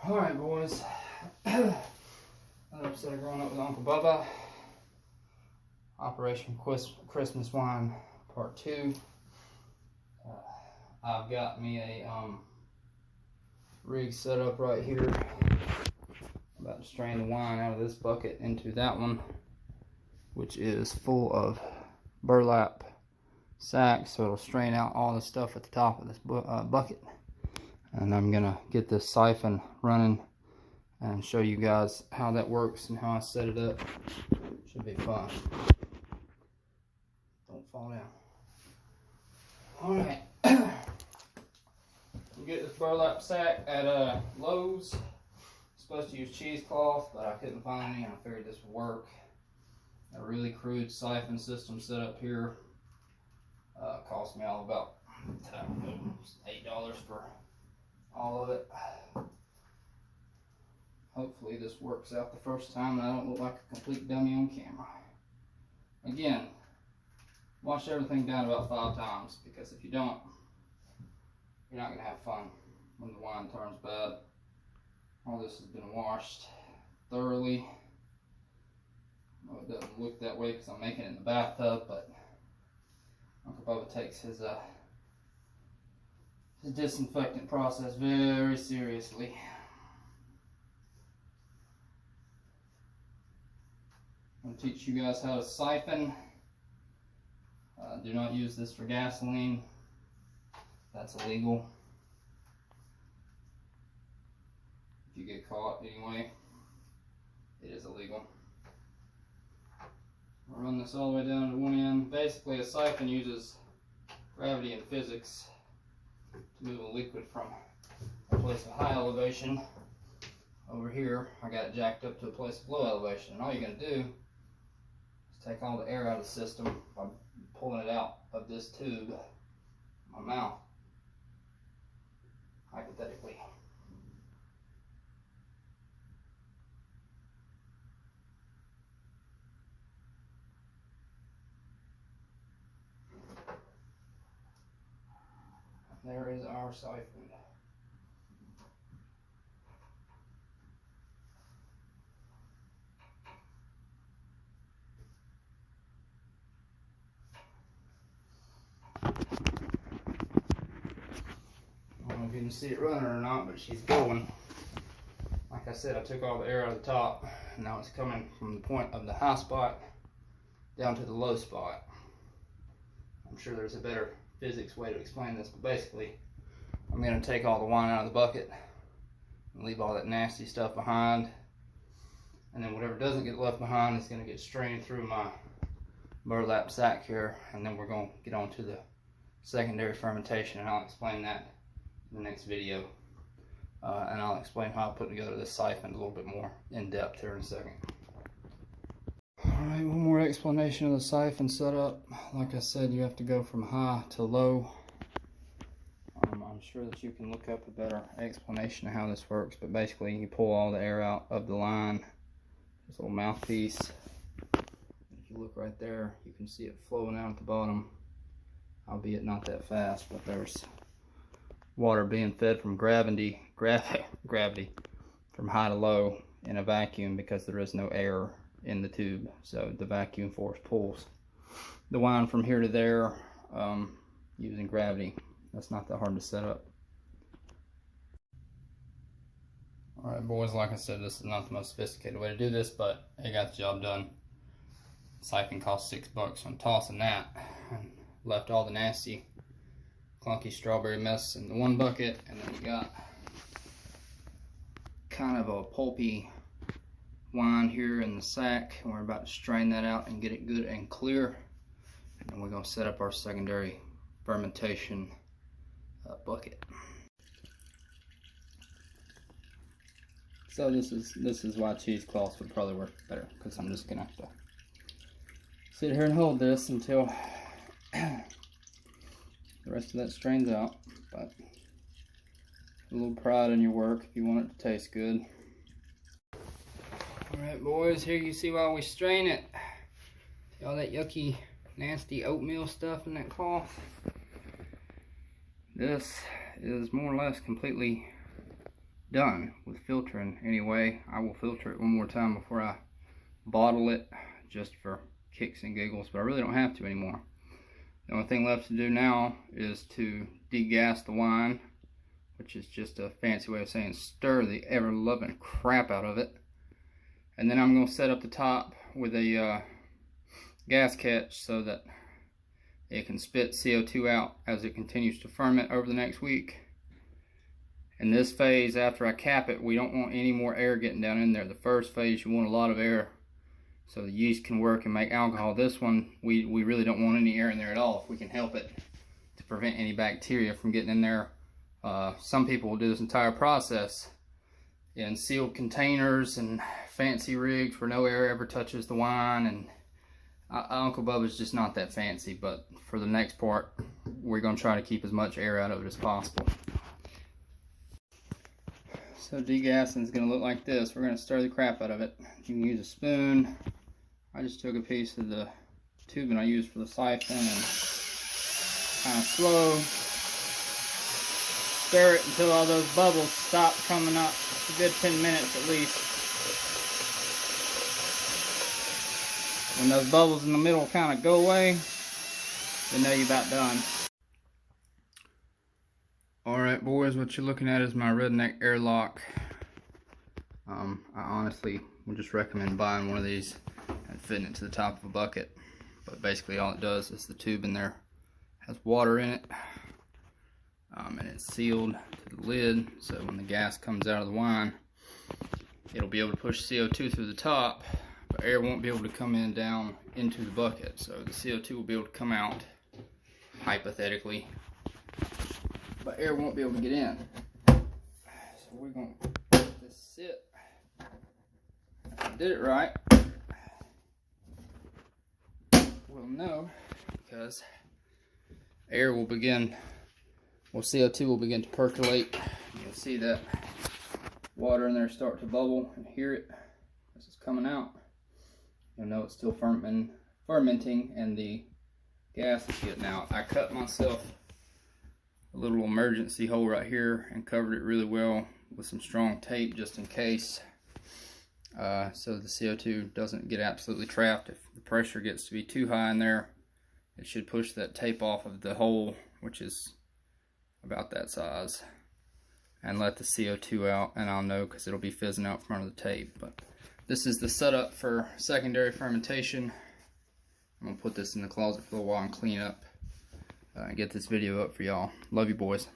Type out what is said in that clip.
Alright, boys. Another episode of Growing Up with Uncle Bubba. Operation Christmas Wine Part 2. I've got me a rig set up right here. I'm about to strain the wine out of this bucket into that one, which is full of burlap sacks, so it'll strain out all the stuff at the top of this bucket. And I'm gonna get this siphon running and show you guys how that works and how I set it up. Should be fun. Don't fall down. Alright. You get this burlap sack at Lowe's. Supposed to use cheesecloth, but I couldn't find any and I figured this would work. A really crude siphon system set up here. Cost me all about $8 for all of it. Hopefully this works out the first time and I don't look like a complete dummy on camera. Again, wash everything down about 5 times, because if you don't, you're not going to have fun when the wine turns bad. All this has been washed thoroughly. Well, it doesn't look that way because I'm making it in the bathtub, but Uncle Bubba takes his disinfectant process very seriously. I'm going to teach you guys how to siphon. Do not use this for gasoline. That's illegal. If you get caught anyway, it is illegal. I'll run this all the way down to one end. Basically, a siphon uses gravity and physics to move a liquid from a place of high elevation over here. I got it jacked up to a place of low elevation. And all you're going to do is take all the air out of the system by pulling it out of this tube, my mouth, hypothetically. There is our siphon. I don't know if you can see it running or not, but she's going. Like I said, I took all the air out of the top, and now it's coming from the point of the high spot down to the low spot. I'm sure there's a better physics way to explain this, but basically I'm going to take all the wine out of the bucket and leave all that nasty stuff behind, and then whatever doesn't get left behind is going to get strained through my burlap sack here, and then we're going to get on to the secondary fermentation, and I'll explain that in the next video, and I'll explain how I put together this siphon a little bit more in depth here in a second. Alright, one more explanation of the siphon setup. Like I said, you have to go from high to low. I'm sure that you can look up a better explanation of how this works, but basically you pull all the air out of the line, this little mouthpiece. If you look right there, you can see it flowing out at the bottom, albeit not that fast, but there's water being fed from gravity from high to low in a vacuum, because there is no air in the tube, so the vacuum force pulls the wine from here to there using gravity. That's not that hard to set up. Alright boys, like I said, this is not the most sophisticated way to do this, but it got the job done. Siphon cost $6, so I'm tossing that, and left all the nasty clunky strawberry mess in the one bucket, and then we got kind of a pulpy wine here in the sack, and we're about to strain that out and get it good and clear, and we're going to set up our secondary fermentation bucket. So this is why cheesecloths would probably work better, because I'm just gonna have to sit here and hold this until the rest of that strains out. But a little pride in your work if you want it to taste good. Alright boys, here you see why we strain it. See all that yucky, nasty oatmeal stuff in that cloth? This is more or less completely done with filtering anyway. I will filter it one more time before I bottle it, just for kicks and giggles, but I really don't have to anymore. The only thing left to do now is to degas the wine, which is just a fancy way of saying stir the ever-loving crap out of it. And then I'm going to set up the top with a gas catch so that it can spit CO2 out as it continues to ferment over the next week. In this phase, after I cap it, we don't want any more air getting down in there. The first phase, you want a lot of air so the yeast can work and make alcohol. This one, we really don't want any air in there at all if we can help it, to prevent any bacteria from getting in there. Some people will do this entire process in sealed containers and fancy rigs where no air ever touches the wine, and Uncle Bubba's just not that fancy, but for the next part, we're going to try to keep as much air out of it as possible. So degassing is going to look like this. We're going to stir the crap out of it. You can use a spoon. I just took a piece of the tubing I used for the siphon and kind of slow stir it until all those bubbles stop coming up. It's a good 10 minutes at least. When those bubbles in the middle kind of go away, you know you're about done. Alright boys, what you're looking at is my redneck airlock. I honestly would just recommend buying one of these and fitting it to the top of a bucket. But basically all it does is the tube in there has water in it. And it's sealed to the lid, so when the gas comes out of the wine, it'll be able to push CO2 through the top, but air won't be able to come in down into the bucket. So the CO2 will be able to come out, hypothetically, but air won't be able to get in. So we're going to let this sit. If I did it right, we'll know, because air will begin, well, CO2 will begin to percolate. You'll see that water in there start to bubble and hear it. This is coming out. You'll know it's still fermenting and the gas is getting out. I cut myself a little emergency hole right here and covered it really well with some strong tape just in case, so the CO2 doesn't get absolutely trapped. If the pressure gets to be too high in there, it should push that tape off of the hole, which is about that size, and let the CO2 out, and I'll know because it'll be fizzing out from under the tape. But this is the setup for secondary fermentation. I'm going to put this in the closet for a while and clean up and get this video up for y'all. Love you boys.